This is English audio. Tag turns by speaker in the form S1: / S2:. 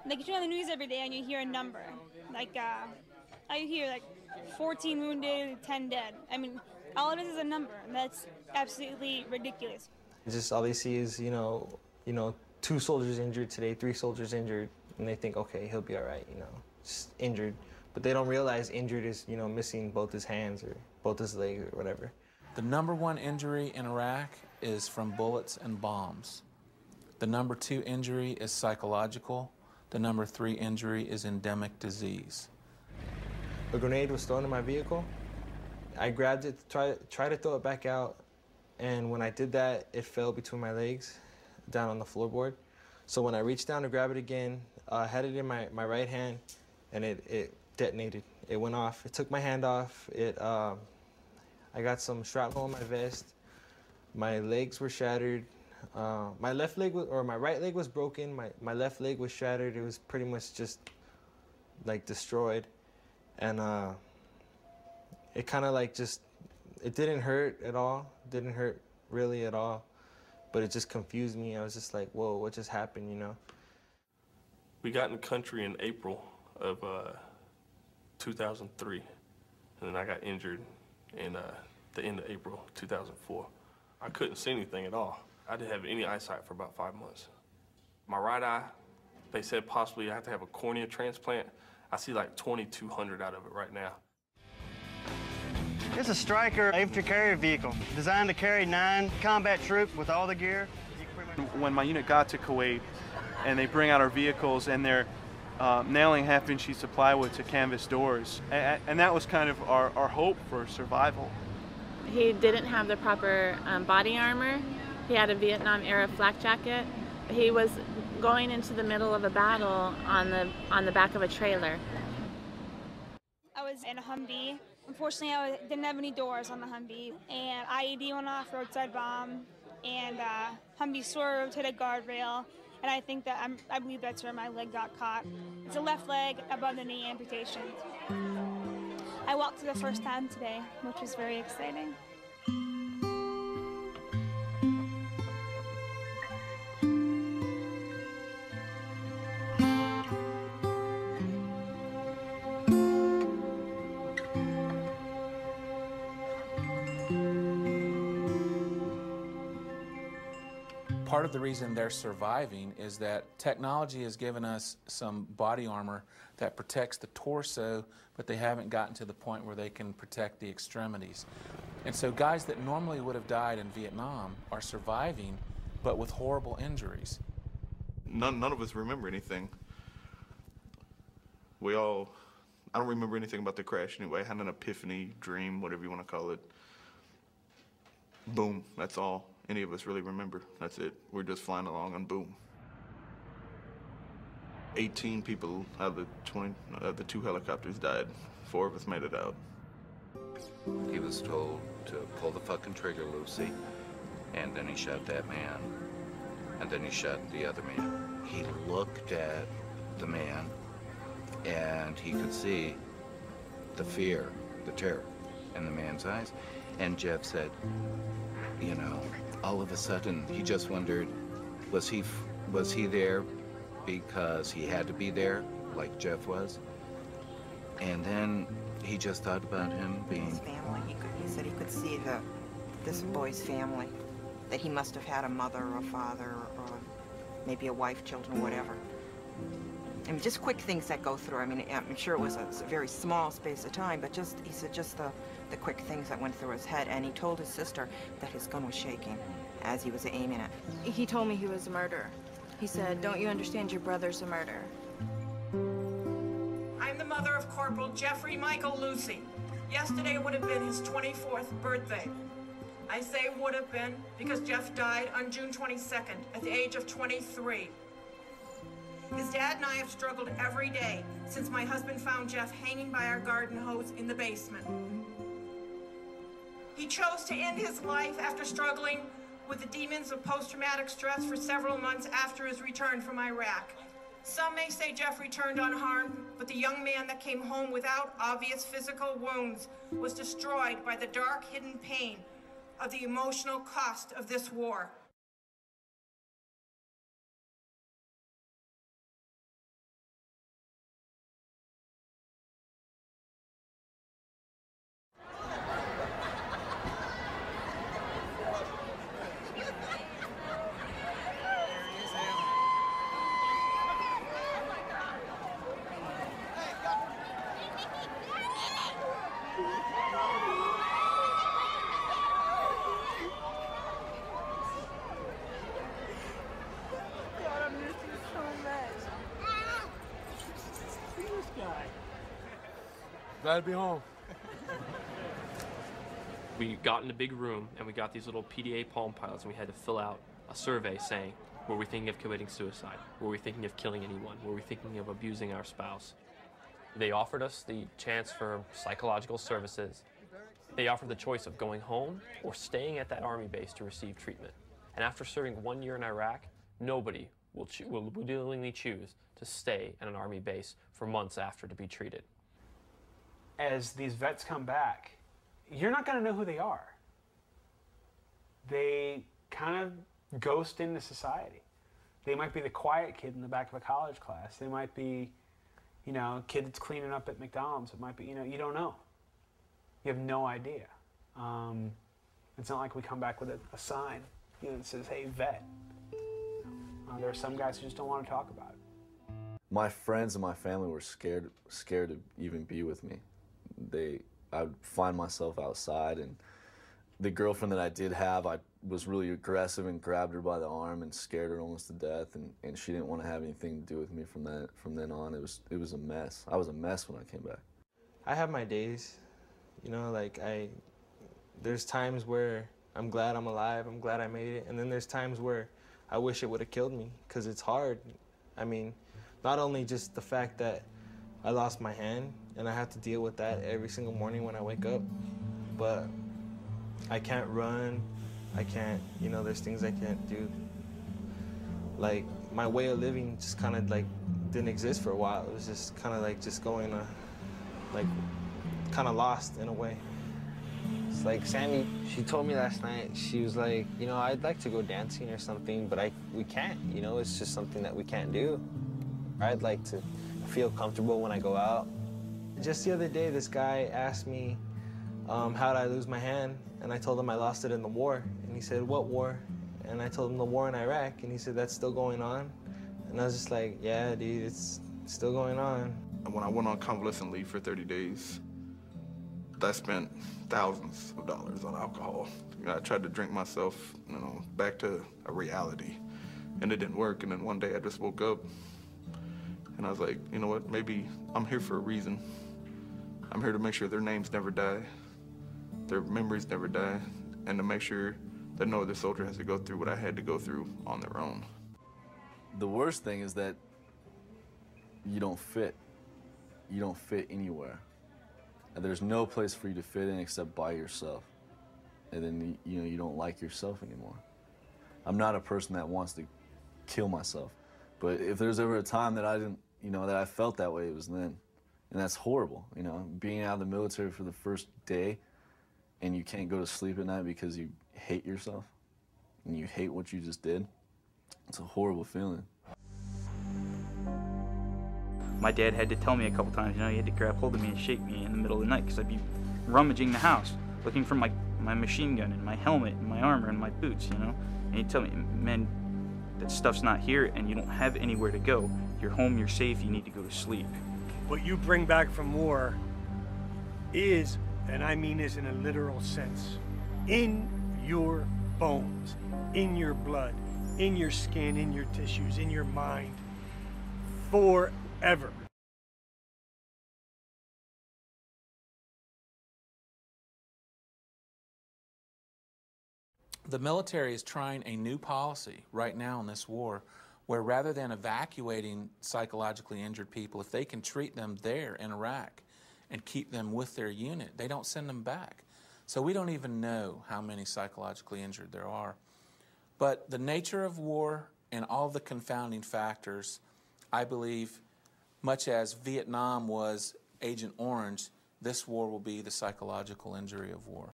S1: Like, you turn on the news every day and you hear a number. Like, I hear, like, 14 wounded, 10 dead. I mean, all it is a number, and that's absolutely ridiculous.
S2: Just all they see is, 2 soldiers injured today, 3 soldiers injured, and they think, okay, he'll be all right, just injured. But they don't realize injured is, missing both his hands or both his legs or whatever.
S3: The #1 injury in Iraq is from bullets and bombs. The #2 injury is psychological. The #3 injury is endemic disease.
S2: A grenade was thrown in my vehicle. I grabbed it, try to throw it back out, and when I did that, it fell between my legs down on the floorboard. So when I reached down to grab it again, I had it in my right hand, and it detonated. It went off. It took my hand off. I got some shrapnel on my vest. My legs were shattered. My right leg was broken. My left leg was shattered. It was pretty much just like destroyed. And it kind of like it didn't hurt at all. Didn't hurt really at all. But it just confused me. I was just like, whoa, what just happened,
S4: We got in the country in April of 2003, and then I got injured in the end of April 2004. I couldn't see anything at all. I didn't have any eyesight for about 5 months. My right eye, they said possibly I have to have a cornea transplant. I see like 2,200 out of it right now.
S5: It's a Stryker infantry carrier vehicle designed to carry 9 combat troops with all the gear.
S6: When my unit got to Kuwait and they bring out our vehicles and they're nailing half-inch sheets of plywood to canvas doors, and that was kind of our hope for survival.
S7: He didn't have the proper body armor. He had a Vietnam-era flak jacket. He was going into the middle of a battle on the back of a trailer.
S1: I was in a Humvee. Unfortunately, I didn't have any doors on the Humvee, and IED went off, roadside bomb, and Humvee swerved, hit a guardrail, and I believe that's where my leg got caught. It's a left leg above the knee amputation. I walked for the first time today, which was very exciting.
S3: Part of the reason they're surviving is that technology has given us some body armor that protects the torso, but they haven't gotten to the point where they can protect the extremities. And so guys that normally would have died in Vietnam are surviving, but with horrible injuries.
S8: None of us remember anything. I don't remember anything about the crash anyway. I had an epiphany, dream, whatever you want to call it. Boom, that's all any of us really remember. That's it. We're just flying along and boom. 18 people out of the 2 helicopters died. 4 of us made it out.
S9: He was told to pull the fucking trigger, Lucy, and then he shot that man, and then he shot the other man. He looked at the man, and he could see the fear, the terror in the man's eyes. And Jeff said, all of a sudden, he just wondered, was he there because he had to be there, like Jeff was? And then he just thought about him being...
S10: His family. He said he could see this boy's family, that he must have had a mother or a father or maybe a wife, children, whatever. I mean, just quick things that go through. I mean, I'm sure it was a very small space of time, but he said just the quick things that went through his head. And he told his sister that his gun was shaking as he was aiming it.
S11: He told me he was a murderer. He said, "Don't you understand your brother's a murderer?"
S12: I'm the mother of Corporal Jeffrey Michael Lucy. Yesterday would have been his 24th birthday. I say would have been because Jeff died on June 22nd at the age of 23. His dad and I have struggled every day since my husband found Jeff hanging by our garden hose in the basement. He chose to end his life after struggling with the demons of post-traumatic stress for several months after his return from Iraq. Some may say Jeff returned unharmed, but the young man that came home without obvious physical wounds was destroyed by the dark, hidden pain of the emotional cost of this war.
S13: Glad to be home.
S14: We got in a big room and we got these little PDA Palm Pilots and we had to fill out a survey saying, were we thinking of committing suicide? Were we thinking of killing anyone? Were we thinking of abusing our spouse? They offered us the chance for psychological services. They offered the choice of going home or staying at that Army base to receive treatment. And after serving 1 year in Iraq, nobody will willingly choose to stay at an Army base for months after to be treated.
S15: As these vets come back, you're not going to know who they are. They kind of ghost into society. They might be the quiet kid in the back of a college class. They might be, you know, a kid that's cleaning up at McDonald's. It might be, you know, you don't know. You have no idea. It's not like we come back with a sign, you know, that says, hey, vet. There are some guys who just don't want to talk about it.
S16: My friends and my family were scared to even be with me. I would find myself outside, and the girlfriend that I did have, I was really aggressive and grabbed her by the arm and scared her almost to death, and she didn't want to have anything to do with me from then on. It was a mess. I was a mess when I came back.
S2: I have my days, you know, like there's times where I'm glad I'm alive, I'm glad I made it, and then there's times where I wish it would have killed me, because it's hard. I mean, not only just the fact that I lost my hand, and I have to deal with that every single morning when I wake up, but I can't run, I can't, you know, there's things I can't do. Like, my way of living just kind of like didn't exist for a while. It was just kind of like just going, like, kind of lost in a way. It's like Sammy, she told me last night, she was like, you know, I'd like to go dancing or something, but we can't, you know, it's just something that we can't do. I'd like to feel comfortable when I go out. Just the other day, this guy asked me, how did I lose my hand? And I told him I lost it in the war. And he said, what war? And I told him the war in Iraq. And he said, that's still going on? And I was just like, yeah, dude, it's still going on.
S8: When I went on convalescent leave for 30 days, I spent thousands of dollars on alcohol. You know, I tried to drink myself, you know, back to a reality, and it didn't work. And then one day I just woke up, and I was like, you know what, maybe I'm here for a reason. I'm here to make sure their names never die, their memories never die, and to make sure that no other soldier has to go through what I had to go through on their own.
S16: The worst thing is that you don't fit. You don't fit anywhere. And there's no place for you to fit in except by yourself. And then, you know, you don't like yourself anymore. I'm not a person that wants to kill myself. But if there's ever a time that I didn't, you know, that I felt that way, it was then. And that's horrible, you know, being out of the military for the first day and you can't go to sleep at night because you hate yourself and you hate what you just did. It's a horrible feeling.
S17: My dad had to tell me a couple times, you know, he had to grab hold of me and shake me in the middle of the night because I'd be rummaging the house, looking for my machine gun and my helmet and my armor and my boots, you know. And he'd tell me, man, that stuff's not here and you don't have anywhere to go. You're home, you're safe, you need to go to sleep.
S18: What you bring back from war is, and I mean this in a literal sense, in your bones, in your blood, in your skin, in your tissues, in your mind, forever.
S3: The military is trying a new policy right now in this war where rather than evacuating psychologically injured people, if they can treat them there in Iraq and keep them with their unit, they don't send them back. So we don't even know how many psychologically injured there are. But the nature of war and all the confounding factors, I believe, much as Vietnam was Agent Orange, this war will be the psychological injury of war.